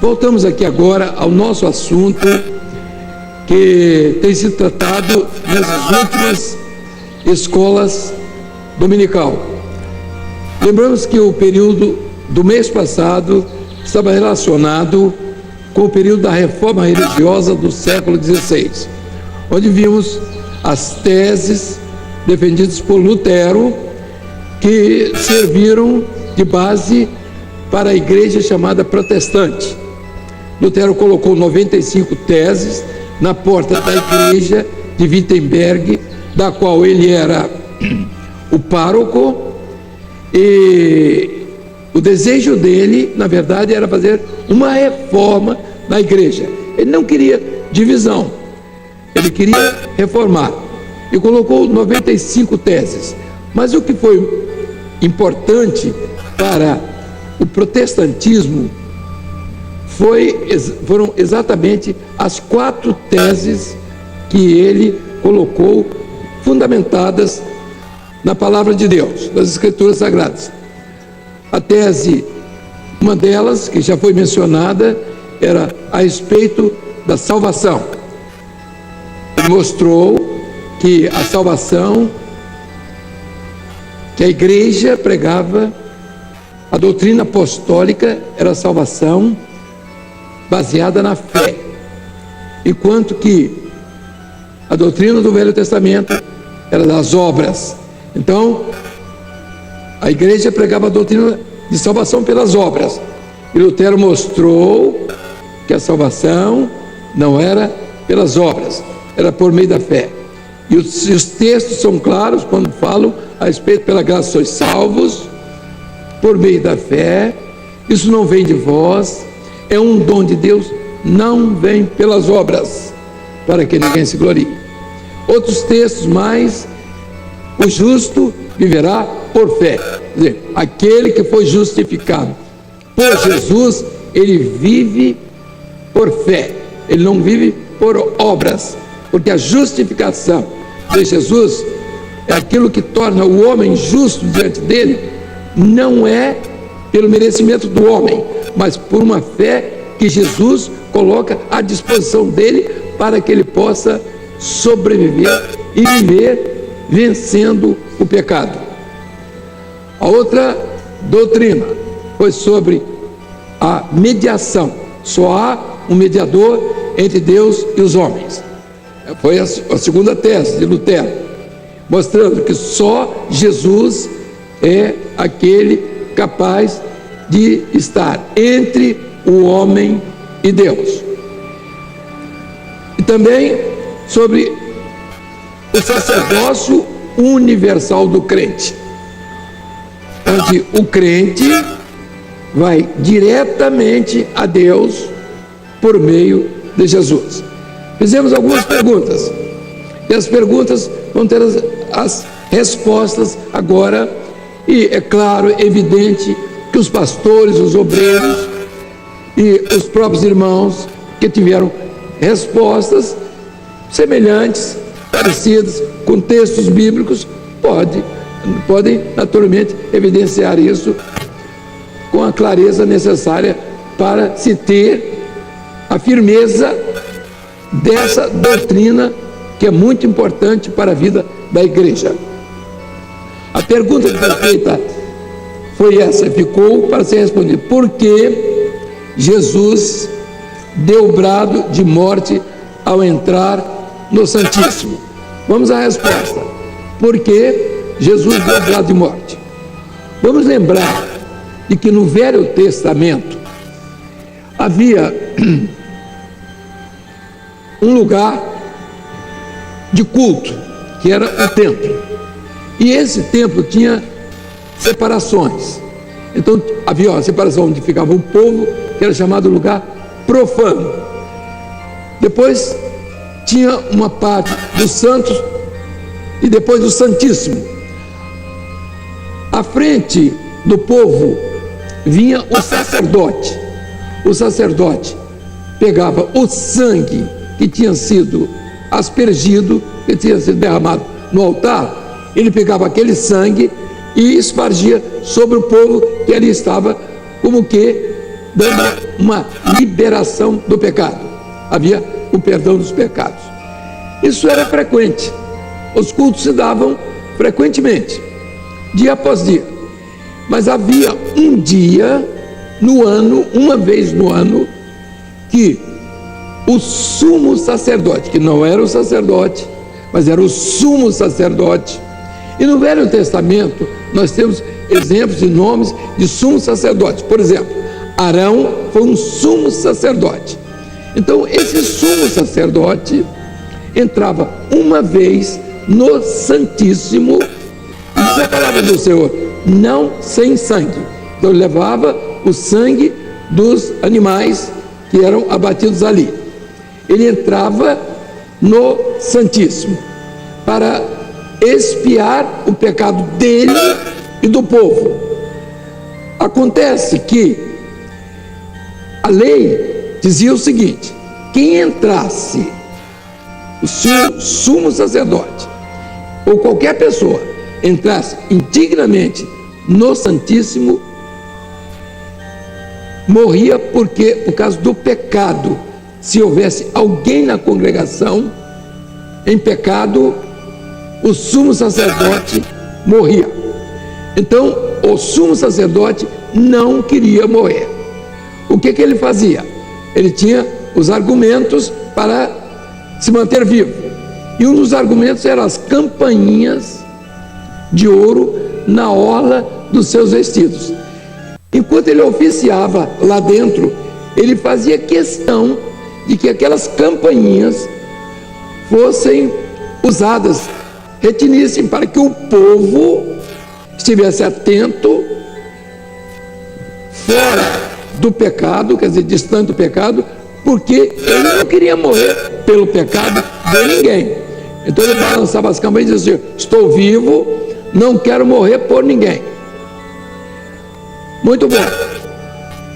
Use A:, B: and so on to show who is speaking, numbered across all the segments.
A: Voltamos aqui agora ao nosso assunto que tem sido tratado nessas últimas escolas dominical. Lembramos que o período do mês passado estava relacionado com o período da reforma religiosa do século XVI, onde vimos as teses defendidas por Lutero, que serviram de base para a igreja chamada protestante. Lutero colocou 95 teses na porta da igreja de Wittenberg, da qual ele era o pároco, e o desejo dele, na verdade, era fazer uma reforma na igreja. Ele não queria divisão, ele queria reformar, e colocou 95 teses. Mas o que foi importante para o protestantismo foram exatamente as 4 teses que ele colocou, fundamentadas na palavra de Deus, nas Escrituras Sagradas. A tese, uma delas, que já foi mencionada, era a respeito da salvação. Ele mostrou que a salvação que a igreja pregava, a doutrina apostólica, era a salvação baseada na fé, enquanto que a doutrina do Velho Testamento era das obras. Então, a igreja pregava a doutrina de salvação pelas obras, e Lutero mostrou que a salvação não era pelas obras, era por meio da fé. E os textos são claros quando falam a respeito: pela graça sois salvos, por meio da fé, isso não vem de vós, é um dom de Deus, não vem pelas obras, para que ninguém se glorie. Outros textos mais: o justo viverá por fé. Quer dizer, aquele que foi justificado por Jesus, ele vive por fé, ele não vive por obras, porque a justificação de Jesus é aquilo que torna o homem justo diante dele, não é pelo merecimento do homem, mas por uma fé que Jesus coloca à disposição dele para que ele possa sobreviver e viver vencendo o pecado. A outra doutrina foi sobre a mediação. Só há um mediador entre Deus e os homens. Foi a segunda tese de Lutero, mostrando que só Jesus é aquele capaz de estar entre o homem e Deus. E também sobre o sacerdócio universal do crente, onde o crente vai diretamente a Deus por meio de Jesus. Fizemos algumas perguntas, e as perguntas vão ter as respostas agora, e é claro, evidente, que os pastores, os obreiros e os próprios irmãos que tiveram respostas semelhantes, parecidas com textos bíblicos, podem naturalmente evidenciar isso com a clareza necessária para se ter a firmeza dessa doutrina que é muito importante para a vida da igreja. A pergunta que foi feita foi essa, ficou para ser respondida: por que Jesus deu o brado de morte ao entrar no Santíssimo? Vamos à resposta: por que Jesus deu o brado de morte? Vamos lembrar de que no Velho Testamento havia um lugar de culto, que era o templo, e esse templo tinha separações. Então havia uma separação onde ficava o povo, que era chamado lugar profano. Depois tinha uma parte dos santos e depois do Santíssimo. À frente do povo vinha o sacerdote. O sacerdote pegava o sangue que tinha sido aspergido, que tinha sido derramado no altar, ele pegava aquele sangue e espargia sobre o povo que ali estava, como que dando uma liberação do pecado. Havia o perdão dos pecados. Isso era frequente. Os cultos se davam frequentemente, dia após dia. Mas havia um dia no ano, uma vez no ano, que o sumo sacerdote, que não era o sacerdote, mas era o sumo sacerdote. E no Velho Testamento nós temos exemplos e nomes de sumo sacerdote. Por exemplo, Arão foi um sumo sacerdote. Então esse sumo sacerdote entrava uma vez no Santíssimo, e diz a palavra do Senhor, não sem sangue. Então ele levava o sangue dos animais que eram abatidos ali. Ele entrava no Santíssimo para expiar o pecado dele e do povo. Acontece que a lei dizia o seguinte: quem entrasse, o sumo sacerdote ou qualquer pessoa entrasse indignamente no Santíssimo, morria por causa do pecado. Se houvesse alguém na congregação em pecado, o sumo sacerdote morria. Então o sumo sacerdote não queria morrer. O que ele fazia? Ele tinha os argumentos para se manter vivo, e um dos argumentos eram as campainhas de ouro na orla dos seus vestidos. Enquanto ele oficiava lá dentro, ele fazia questão de que aquelas campainhas fossem usadas, retinissem, para que o povo estivesse atento, fora do pecado, quer dizer, distante do pecado, porque ele não queria morrer pelo pecado de ninguém. Então ele balançava as campainhas e dizia assim: estou vivo, não quero morrer por ninguém. Muito bom.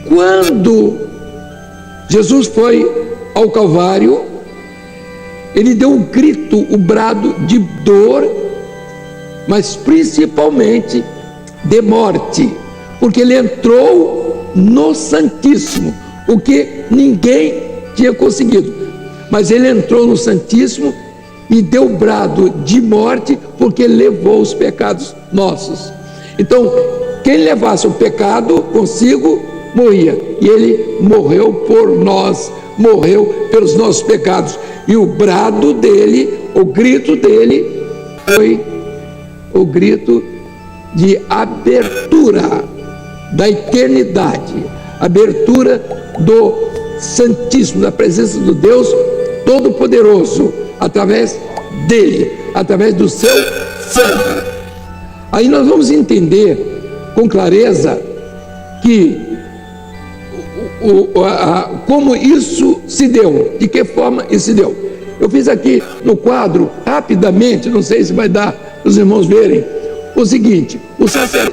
A: Quando Jesus foi ao Calvário, ele deu um grito, um brado de dor, mas principalmente de morte, porque ele entrou no Santíssimo, o que ninguém tinha conseguido. Mas ele entrou no Santíssimo e deu brado de morte, porque levou os pecados nossos. Então, quem levasse o pecado consigo, morria. E ele morreu por nós, morreu pelos nossos pecados. E o brado dele, o grito dele, foi o grito de abertura da eternidade, abertura do Santíssimo, da presença do Deus Todo-Poderoso, através dele, através do seu sangue. Aí nós vamos entender com clareza que como isso se deu, de que forma isso se deu. Eu fiz aqui no quadro, rapidamente, não sei se vai dar para os irmãos verem, o seguinte: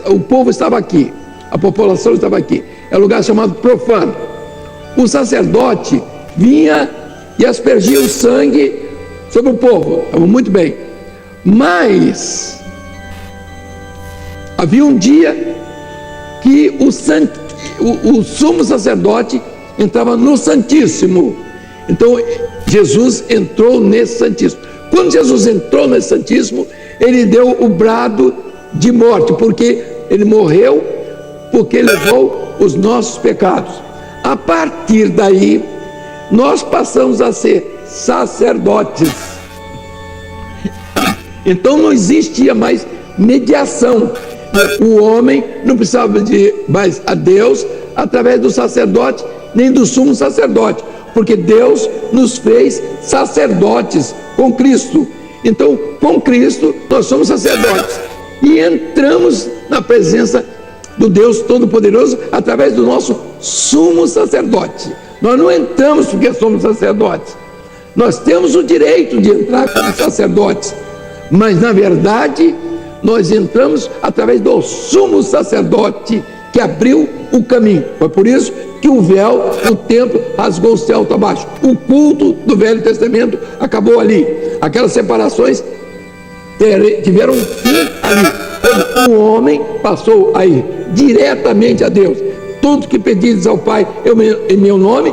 A: o povo estava aqui, a população estava aqui, é um lugar chamado profano. O sacerdote vinha e aspergia o sangue sobre o povo, muito bem, mas havia um dia que o sumo sacerdote entrava no Santíssimo. Então Jesus entrou nesse Santíssimo. Quando Jesus entrou nesse Santíssimo, ele deu o brado de morte, porque ele morreu, porque levou os nossos pecados. A partir daí, nós passamos a ser sacerdotes. Então não existia mais mediação. O homem não precisava de mais a Deus através do sacerdote, nem do sumo sacerdote, porque Deus nos fez sacerdotes com Cristo. Então, com Cristo, nós somos sacerdotes e entramos na presença do Deus Todo-Poderoso através do nosso sumo sacerdote. Nós não entramos porque somos sacerdotes. Nós temos o direito de entrar como sacerdotes, mas na verdade nós entramos através do sumo sacerdote que abriu o caminho. Foi por isso que o véu do templo rasgou o céu abaixo. O culto do Velho Testamento acabou ali. Aquelas separações tiveram fim ali. O homem passou a ir diretamente a Deus. tudo que pedires ao Pai em meu nome,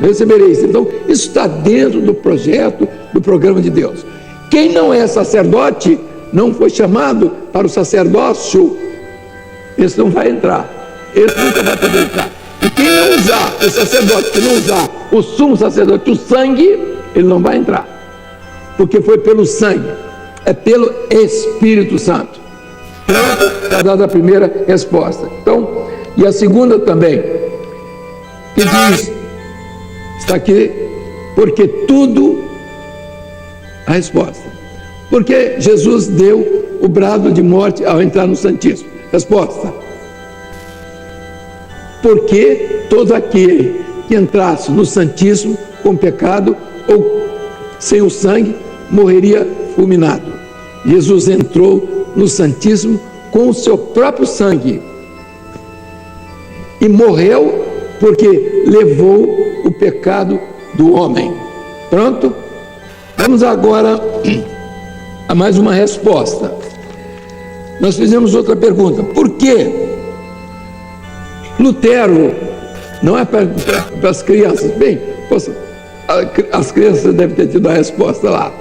A: recebereis. Então, isso está dentro do projeto, do programa de Deus. Quem não é sacerdote, não foi chamado para o sacerdócio, esse não vai entrar. Esse nunca vai poder entrar. E quem não usar, o sacerdote que não usar o sumo sacerdote, o sangue, ele não vai entrar. Porque foi pelo sangue, é pelo Espírito Santo. Pronto, está dada a primeira resposta. Então, e a segunda também, que diz, está aqui, porque tudo, a resposta. Porque Jesus deu o brado de morte ao entrar no Santíssimo. Resposta. Porque todo aquele que entrasse no Santíssimo com pecado ou sem o sangue, morreria fulminado. Jesus entrou no Santíssimo com o seu próprio sangue e morreu porque levou o pecado do homem. Pronto? Vamos agora a mais uma resposta. Nós fizemos outra pergunta. Por que Lutero, não é para as crianças, bem, as crianças devem ter tido a resposta lá,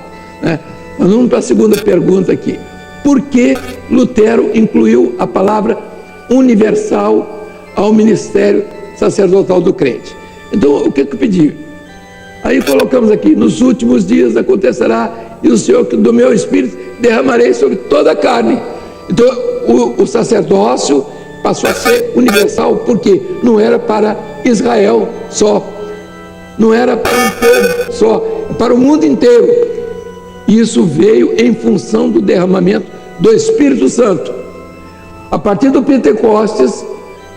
A: né? Mas vamos para a segunda pergunta aqui. Por que Lutero incluiu a palavra universal ao ministério sacerdotal do crente? Então, o que eu pedi? Aí colocamos aqui, nos últimos dias acontecerá, e o Senhor, do meu espírito, derramarei sobre toda a carne. Então, o sacerdócio passou a ser universal, porque não era para Israel só, não era para um povo só, para o mundo inteiro. Isso veio em função do derramamento do Espírito Santo. A partir do Pentecostes,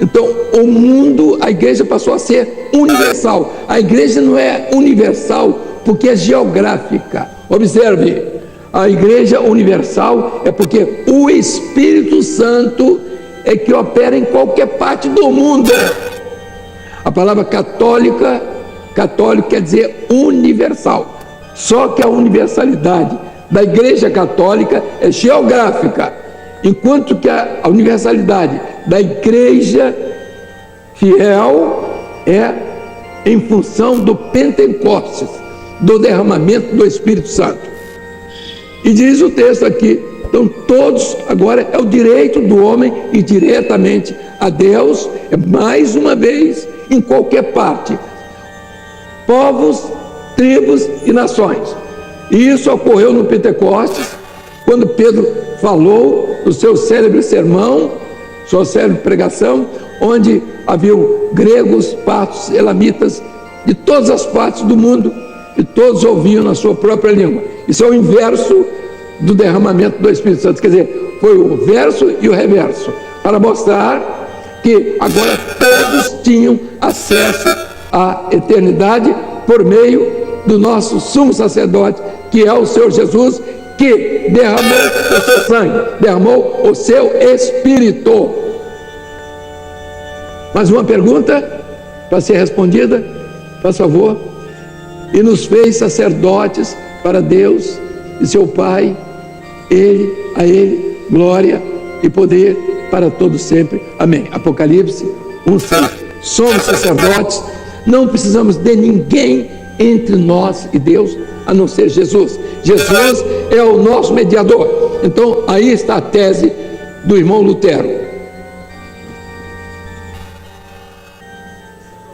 A: então o mundo, a igreja passou a ser universal. A igreja não é universal porque é geográfica. Observe, a igreja universal é porque o Espírito Santo é que opera em qualquer parte do mundo. A palavra católico quer dizer universal. Só que a universalidade da igreja católica é geográfica, enquanto que a universalidade da igreja fiel é em função do Pentecostes, do derramamento do Espírito Santo. E diz o texto aqui, então todos, agora é o direito do homem ir diretamente a Deus, é mais uma vez, em qualquer parte, povos, tribos e nações. E isso ocorreu no Pentecostes, quando Pedro falou no seu célebre sermão, sua célebre pregação, onde haviam gregos, partos, elamitas, de todas as partes do mundo, e todos ouviam na sua própria língua. Isso é o inverso do derramamento do Espírito Santo, quer dizer, foi o verso e o reverso, para mostrar que agora todos tinham acesso à eternidade por meio do nosso sumo sacerdote, que é o Senhor Jesus, que derramou o seu sangue, derramou o seu Espírito. Mais uma pergunta para ser respondida, por favor. E nos fez sacerdotes para Deus e seu Pai, a Ele, glória e poder para todos sempre. Amém. Apocalipse 1:6. Somos sacerdotes, não precisamos de ninguém entre nós e Deus, a não ser Jesus. Jesus é o nosso mediador. Então, aí está a tese do irmão Lutero.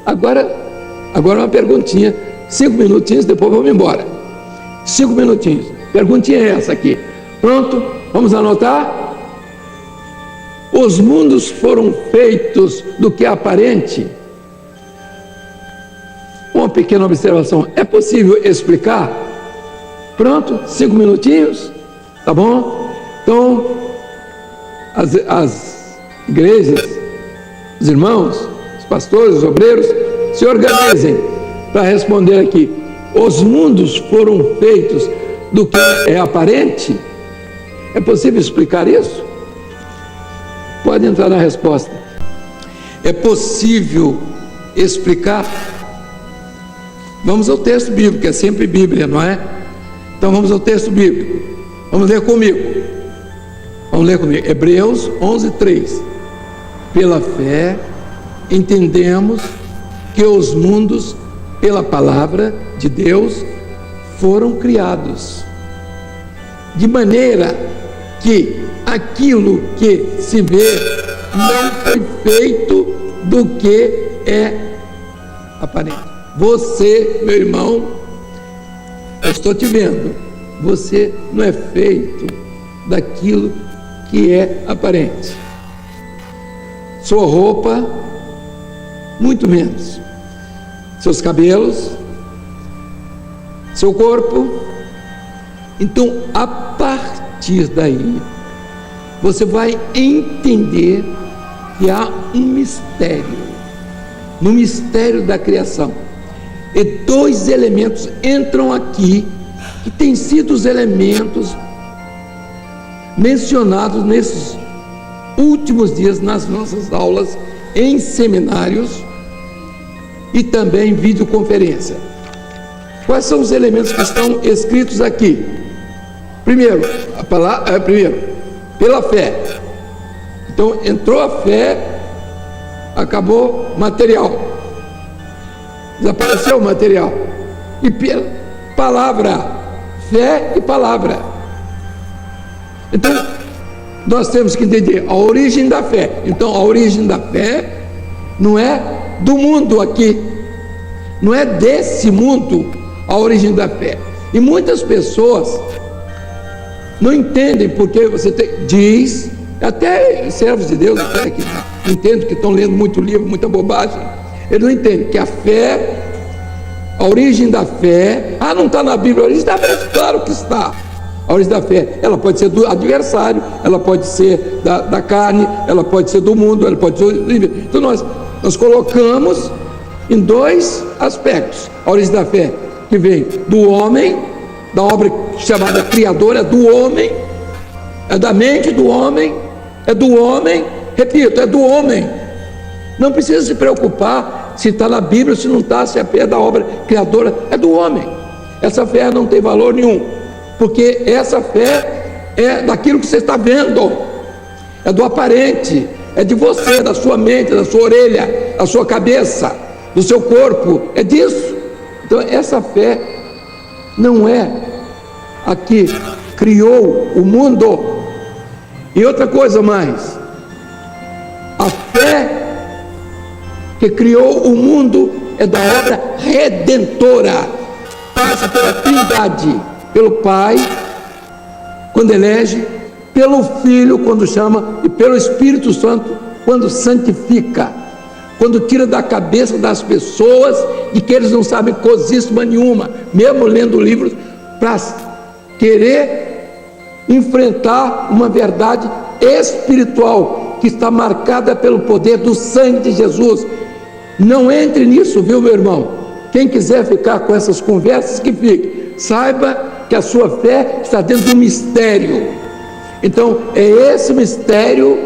A: Agora uma perguntinha, 5 minutinhos, depois vamos embora. 5 minutinhos. Perguntinha é essa aqui. Pronto? Vamos anotar? Os mundos foram feitos do que é aparente. Uma pequena observação, é possível explicar? Pronto, 5 minutinhos, tá bom? Então, as igrejas, os irmãos, os pastores, os obreiros, se organizem para responder aqui. Os mundos foram feitos do que é aparente? É possível explicar isso? Pode entrar na resposta. É possível explicar? Vamos ao texto bíblico, que é sempre Bíblia, não é? Então vamos ao texto bíblico. Vamos ler comigo. Vamos ler comigo. Hebreus 11:3. Pela fé, entendemos que os mundos, pela palavra de Deus, foram criados, de maneira que aquilo que se vê não foi feito do que é aparente. Você, meu irmão, eu estou te vendo, você não é feito daquilo que é aparente. Sua roupa, muito menos. Seus cabelos, seu corpo. Então, a partir daí, você vai entender que há um mistério, no mistério da criação. E dois elementos entram aqui, que têm sido os elementos mencionados nesses últimos dias nas nossas aulas, em seminários e também em videoconferência. Quais são os elementos que estão escritos aqui? Primeiro, pela fé. Então, entrou a fé, acabou material, desapareceu o material. E pela palavra, fé e palavra. Então, nós temos que entender a origem da fé. Então, a origem da fé não é do mundo aqui, não é desse mundo a origem da fé. E muitas pessoas não entendem, porque você diz, até servos de Deus até que entendem, que estão lendo muito livro, muita bobagem, eles não entendem que a fé, a origem da fé, não está na Bíblia, a origem da fé, claro que está. A origem da fé, ela pode ser do adversário, ela pode ser da carne, ela pode ser do mundo, ela pode ser do livre. Então nós colocamos em dois aspectos: a origem da fé, que vem do homem, da obra chamada criadora, do homem, é da mente do homem, repito, é do homem. Não precisa se preocupar se está na Bíblia, se não está, se a fé é da obra criadora, é do homem. Essa fé não tem valor nenhum, porque essa fé é daquilo que você está vendo, é do aparente, é de você, da sua mente, da sua orelha, da sua cabeça, do seu corpo, é disso. Então essa fé não é a que criou o mundo. E outra coisa mais, a fé que criou o mundo é da obra redentora, passa pela Trindade, pelo Pai, quando elege, pelo Filho, quando chama, e pelo Espírito Santo, quando santifica, quando tira da cabeça das pessoas de que eles não sabem cosíssima nenhuma, mesmo lendo livros, para querer enfrentar uma verdade espiritual que está marcada pelo poder do sangue de Jesus. Não entre nisso, viu, meu irmão? Quem quiser ficar com essas conversas, que fique. Saiba que a sua fé está dentro de um mistério. Então, é esse mistério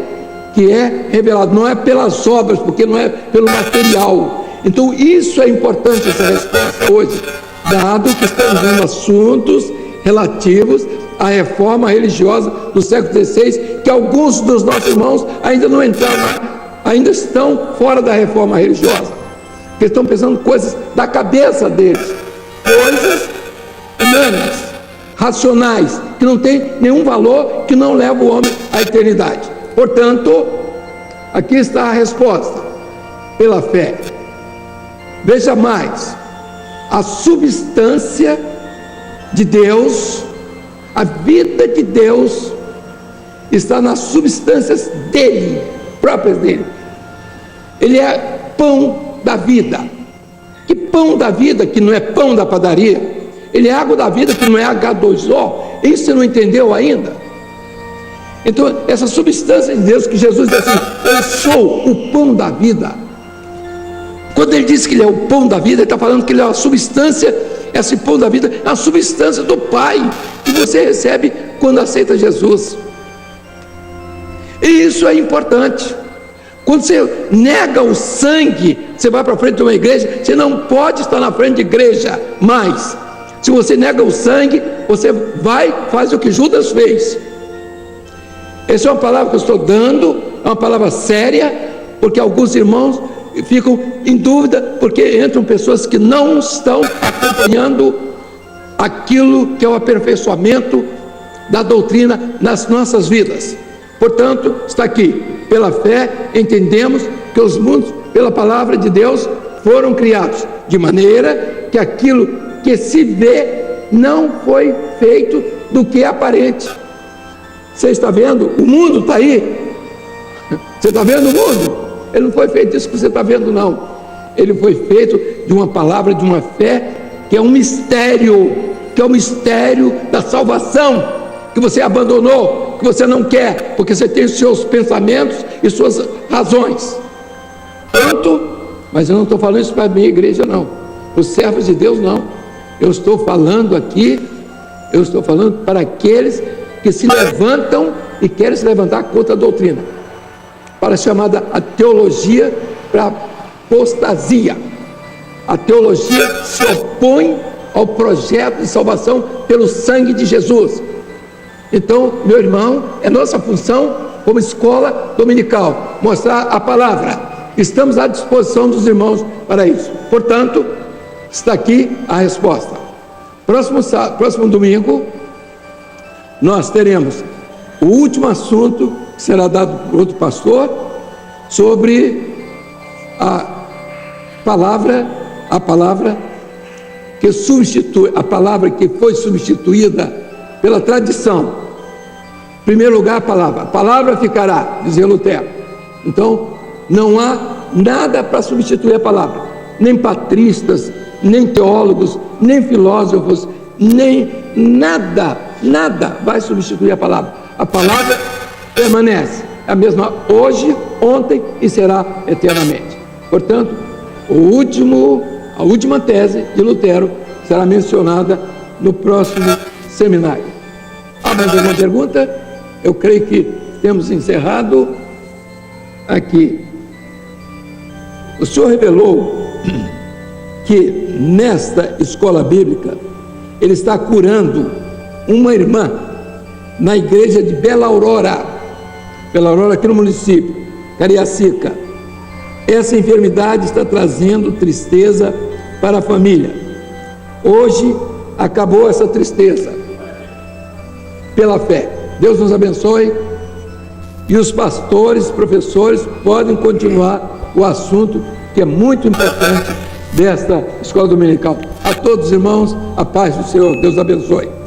A: que é revelado, não é pelas obras, porque não é pelo material. Então, isso é importante, essa resposta hoje, dado que estamos vendo assuntos relativos à reforma religiosa do século XVI, que alguns dos nossos irmãos ainda não entraram, ainda estão fora da reforma religiosa, porque estão pensando coisas da cabeça deles, coisas humanas, racionais, que não tem nenhum valor, que não leva o homem à eternidade. Portanto, aqui está a resposta: pela fé. Veja mais, a substância de Deus, a vida de Deus, está nas substâncias dele, próprias dele. Ele é pão da vida. Que pão da vida que não é pão da padaria? Ele é água da vida que não é H2O. Isso você não entendeu ainda? Então, essa substância de Deus, que Jesus diz assim: eu sou o pão da vida. Quando ele diz que ele é o pão da vida, ele está falando que ele é uma substância. Esse pão da vida é a substância do Pai, que você recebe quando aceita Jesus. E isso é importante. Quando você nega o sangue, você vai para frente de uma igreja, você não pode estar na frente de igreja mais. Se você nega o sangue, você vai, faz o que Judas fez. Essa é uma palavra que eu estou dando, é uma palavra séria, porque alguns irmãos ficam em dúvida porque entram pessoas que não estão acompanhando aquilo que é o aperfeiçoamento da doutrina nas nossas vidas. Portanto, está aqui, pela fé entendemos que os mundos, pela palavra de Deus, foram criados, de maneira que aquilo que se vê não foi feito do que é aparente. Você está vendo? O mundo está aí. Você está vendo o mundo? Ele não foi feito disso que você está vendo, não. Ele foi feito de uma palavra, de uma fé, que é um mistério, que é o mistério da salvação, que você abandonou, que você não quer, porque você tem os seus pensamentos e suas razões. Tanto, mas eu não estou falando isso para a minha igreja, não. Para os servos de Deus, não. Eu estou falando aqui, eu estou falando para aqueles que se levantam e querem se levantar contra a doutrina, para a chamada a teologia para apostasia. A teologia se opõe ao projeto de salvação pelo sangue de Jesus. Então, meu irmão, é nossa função como escola dominical mostrar a palavra. Estamos à disposição dos irmãos para isso. Portanto, está aqui a resposta. Próximo domingo, nós teremos o último assunto que será dado por outro pastor sobre a palavra que substitui, a palavra que foi substituída pela tradição. Em primeiro lugar, a palavra ficará, dizia Lutero. Então, não há nada para substituir a palavra, nem patristas, nem teólogos, nem filósofos, nem nada vai substituir a palavra. A palavra permanece, é a mesma hoje, ontem e será eternamente. Portanto, a última tese de Lutero será mencionada no próximo seminário. Há mais alguma pergunta? Eu creio que temos encerrado aqui. O Senhor revelou que nesta escola bíblica Ele está curando uma irmã na igreja de Bela Aurora aqui no município, Cariacica. Essa enfermidade está trazendo tristeza para a família. Hoje acabou essa tristeza pela fé. Deus nos abençoe e os pastores, professores podem continuar o assunto que é muito importante desta escola dominical. A todos os irmãos, a paz do Senhor. Deus abençoe.